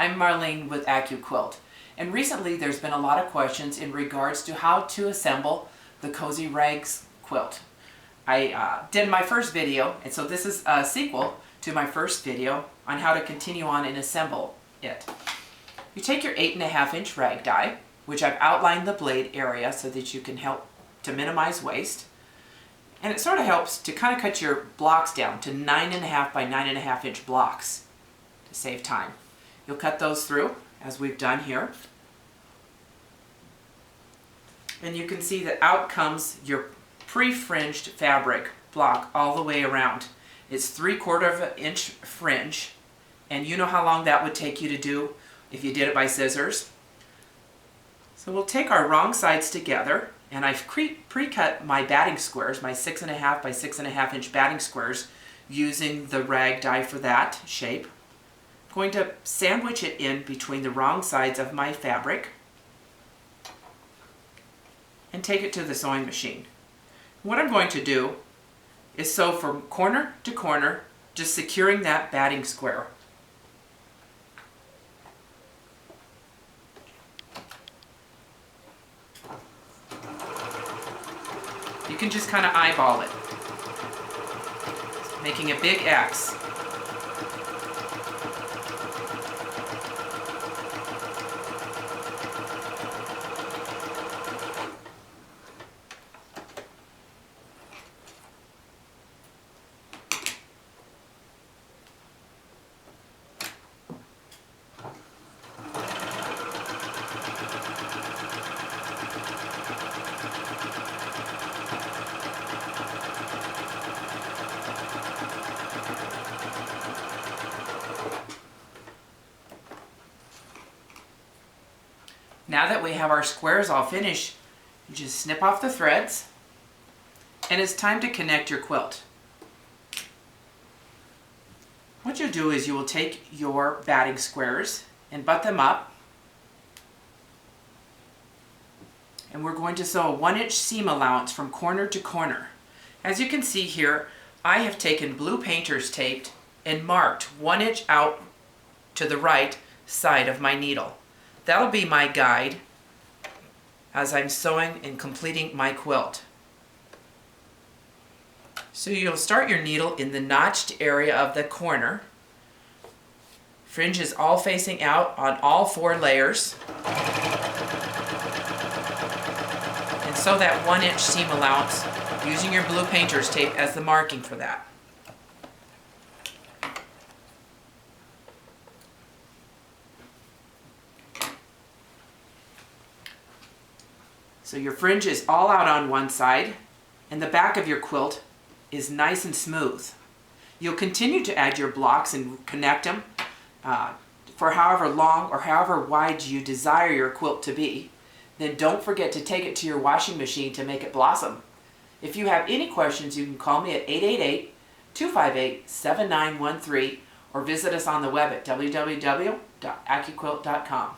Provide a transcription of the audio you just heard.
I'm Marlene with AccuQuilt, and recently there's been a lot of questions in regards to how to assemble the Cozy Rags quilt. I did my first video, and so this is a sequel to my first video on how to continue on and assemble it. You take your 8.5-inch rag die, which I've outlined the blade area so that you can help to minimize waste, and it sort of helps to kind of cut your blocks down to 9.5 by 9.5 inch blocks to save time. You'll cut those through as we've done here, and you can see that out comes your pre-fringed fabric block all the way around. It's 3/4 inch fringe, and you know how long that would take you to do if you did it by scissors. So we'll take our wrong sides together, and I've pre-cut my batting squares, my 6.5 by 6.5 inch batting squares, using the rag die for that shape. I'm going to sandwich it in between the wrong sides of my fabric and take it to the sewing machine. What I'm going to do is sew from corner to corner, just securing that batting square. You can just kind of eyeball it, making a big X. Now that we have our squares all finished, you just snip off the threads, and it's time to connect your quilt. What you'll do is you will take your batting squares and butt them up, and we're going to sew a 1-inch seam allowance from corner to corner. As you can see here, I have taken blue painter's tape and marked 1 inch out to the right side of my needle. That'll be my guide as I'm sewing and completing my quilt. So you'll start your needle in the notched area of the corner. Fringe is all facing out on all 4 layers. And sew that 1-inch seam allowance using your blue painter's tape as the marking for that. So your fringe is all out on one side, and the back of your quilt is nice and smooth. You'll continue to add your blocks and connect them for however long or however wide you desire your quilt to be. Then don't forget to take it to your washing machine to make it blossom. If you have any questions, you can call me at 888-258-7913 or visit us on the web at www.accuquilt.com.